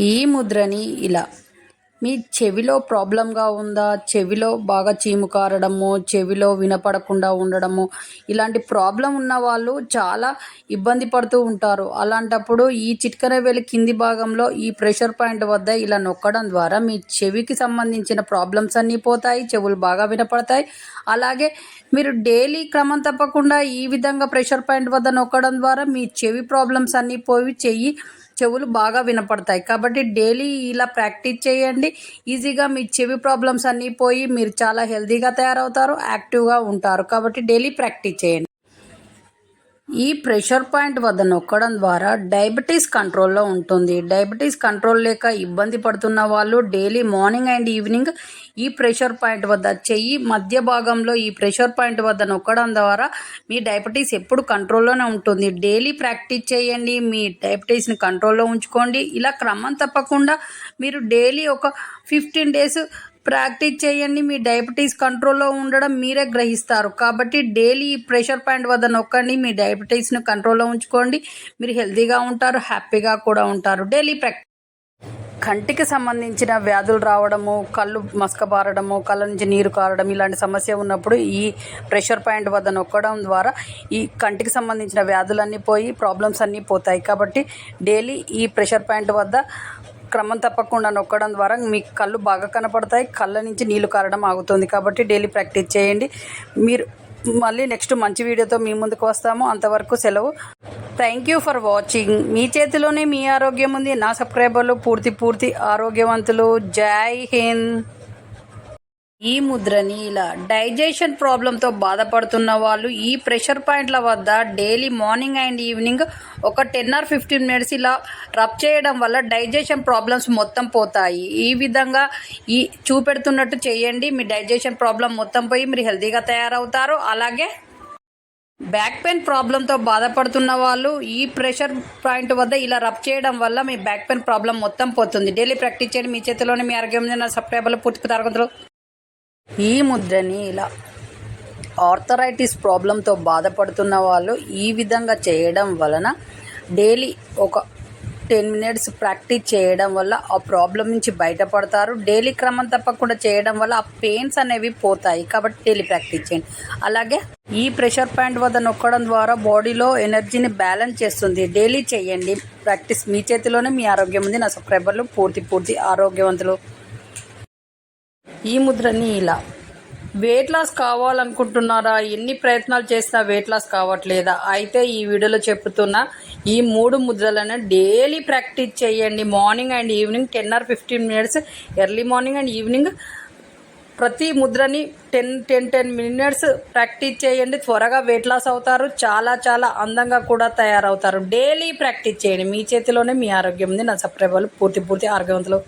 ఈ ముద్రని ఇలా మీ చెవిలో ప్రాబ్లంగా ఉందా, చెవిలో బాగా చీము కారడము, చెవిలో వినపడకుండా ఉండడము, ఇలాంటి ప్రాబ్లం ఉన్న వాళ్ళు చాలా ఇబ్బంది పడుతూ ఉంటారు. అలాంటప్పుడు ఈ చిటికెన వేలు కింది భాగంలో ఈ ప్రెషర్ పాయింట్ వద్ద ఇలా నొక్కడం ద్వారా మీ చెవికి సంబంధించిన ప్రాబ్లమ్స్ అన్నీ పోతాయి, చెవులు బాగా వినపడతాయి. అలాగే మీరు డైలీ క్రమం తప్పకుండా ఈ విధంగా ప్రెషర్ పాయింట్ వద్ద నొక్కడం ద్వారా మీ చెవి ప్రాబ్లమ్స్ అన్నీ పోయి చెవులు బాగా వినపడతాయి. కాబట్టి డైలీ ఇలా ప్రాక్టీస్ చేయండి. ఈజీగా మీ చెవి ప్రాబ్లమ్స్ అన్నీ పోయి మీరు చాలా హెల్తీగా తయారవుతారు, యాక్టివ్గా ఉంటారు. కాబట్టి డైలీ ప్రాక్టీస్ చేయండి. ఈ ప్రెషర్ పాయింట్ వద్ద నొక్కడం ద్వారా డయాబెటీస్ కంట్రోల్లో ఉంటుంది. డయాబెటీస్ కంట్రోల్ లేక ఇబ్బంది పడుతున్న వాళ్ళు డైలీ మార్నింగ్ అండ్ ఈవినింగ్ ఈ ప్రెషర్ పాయింట్ వద్ద చెయ్యి మధ్య భాగంలో ఈ ప్రెషర్ పాయింట్ వద్ద నొక్కడం ద్వారా మీ డయాబెటీస్ ఎప్పుడు కంట్రోల్లోనే ఉంటుంది. డైలీ ప్రాక్టీస్ చేయండి, మీ డయాబెటీస్ని కంట్రోల్లో ఉంచుకోండి. ఇలా క్రమం తప్పకుండా మీరు డైలీ ఒక 15 days ప్రాక్టీస్ చేయండి. మీ డయాబెటీస్ కంట్రోల్లో ఉండడం మీరే గ్రహిస్తారు. కాబట్టి డైలీ ప్రెషర్ పాయింట్ వద్ద నొక్కండి, మీ డయాబెటీస్ను కంట్రోల్లో ఉంచుకోండి. మీరు హెల్తీగా ఉంటారు, హ్యాపీగా కూడా ఉంటారు. డైలీ కంటికి సంబంధించిన వ్యాధులు రావడము, కళ్ళు మసకబారడము, కళ్ళ నుంచి నీరు కారడం ఇలాంటి సమస్య ఉన్నప్పుడు ఈ ప్రెషర్ పాయింట్ వద్ద నొక్కడం ద్వారా ఈ కంటికి సంబంధించిన వ్యాధులన్నీ పోయి ప్రాబ్లమ్స్ అన్నీ పోతాయి. కాబట్టి డైలీ ఈ ప్రెషర్ పాయింట్ వద్ద క్రమం తప్పకుండా నొక్కడం ద్వారా మీ కళ్ళు బాగా కనపడతాయి, కళ్ళ నుంచి నీళ్లు కారడం ఆగుతుంది. కాబట్టి డైలీ ప్రాక్టీస్ చేయండి. మీరు మళ్ళీ నెక్స్ట్ మంచి వీడియోతో మీ ముందుకు వస్తాము. అంతవరకు సెలవు. Thank you for watching. మీ చేతిలోనే మీ ఆరోగ్యం ఉంది. నా సబ్స్క్రైబర్లు పూర్తి ఆరోగ్యవంతులు. జై హింద్. ఈ ముద్రని ఇలా డైజెషన్ ప్రాబ్లంతో బాధపడుతున్న వాళ్ళు ఈ ప్రెషర్ పాయింట్ల వద్ద డైలీ మార్నింగ్ అండ్ ఈవినింగ్ ఒక 10 or 15 minutes ఇలా రబ్ చేయడం వల్ల డైజెషన్ ప్రాబ్లమ్స్ మొత్తం పోతాయి. ఈ విధంగా ఈ చూపెడుతున్నట్టు చేయండి. మీ డైజెషన్ ప్రాబ్లం మొత్తం పోయి మీరు హెల్తీగా తయారవుతారు. అలాగే బ్యాక్ పెయిన్ ప్రాబ్లంతో బాధపడుతున్న వాళ్ళు ఈ ప్రెషర్ పాయింట్ వద్ద ఇలా రబ్ చేయడం వల్ల మీ బ్యాక్ పెయిన్ ప్రాబ్లం మొత్తం పోతుంది. డైలీ ప్రాక్టీస్ చేయండి. మీ చేతిలోనే మీ ఆరోగ్యం ఉంది. నా సబ్స్క్రైబర్లు పూర్తి తరగతులు. ఈ ముద్రని ఇలా ఆర్థరైటిస్ ప్రాబ్లంతో బాధపడుతున్న వాళ్ళు ఈ విధంగా చేయడం వలన డైలీ ఒక 10 minutes ప్రాక్టీస్ చేయడం వల్ల ఆ ప్రాబ్లం నుంచి బయటపడతారు. డైలీ క్రమం తప్పకుండా చేయడం వల్ల ఆ పెయిన్స్ అనేవి పోతాయి. కాబట్టి డైలీ ప్రాక్టీస్ చేయండి. అలాగే ఈ ప్రెషర్ పాయింట్ వద్ద నొక్కడం ద్వారా బాడీలో ఎనర్జీని బ్యాలెన్స్ చేస్తుంది. డైలీ చేయండి ప్రాక్టీస్. మీ చేతిలోనే మీ ఆరోగ్యం ఉంది. నా సబ్స్క్రైబర్లు పూర్తి ఆరోగ్యవంతులు. ఈ ముద్రని ఇలా వెయిట్ లాస్ కావాలనుకుంటున్నారా? ఎన్ని ప్రయత్నాలు చేసినా వెయిట్ లాస్ కావట్లేదా? అయితే ఈ వీడియోలో చెప్తున్నా ఈ 3 ముద్రలను డైలీ ప్రాక్టీస్ చేయండి. Morning and evening 10 or 15 minutes, early morning and evening ప్రతి ముద్రని 10 minutes ప్రాక్టీస్ చేయండి. త్వరగా వెయిట్ లాస్ అవుతారు, చాలా అందంగా కూడా తయారవుతారు. డైలీ ప్రాక్టీస్ చేయండి. మీ చేతిలోనే మీ ఆరోగ్యం ఉంది. నా సబ్స్క్రైబర్లు పూర్తి ఆరోగ్యవంతులు.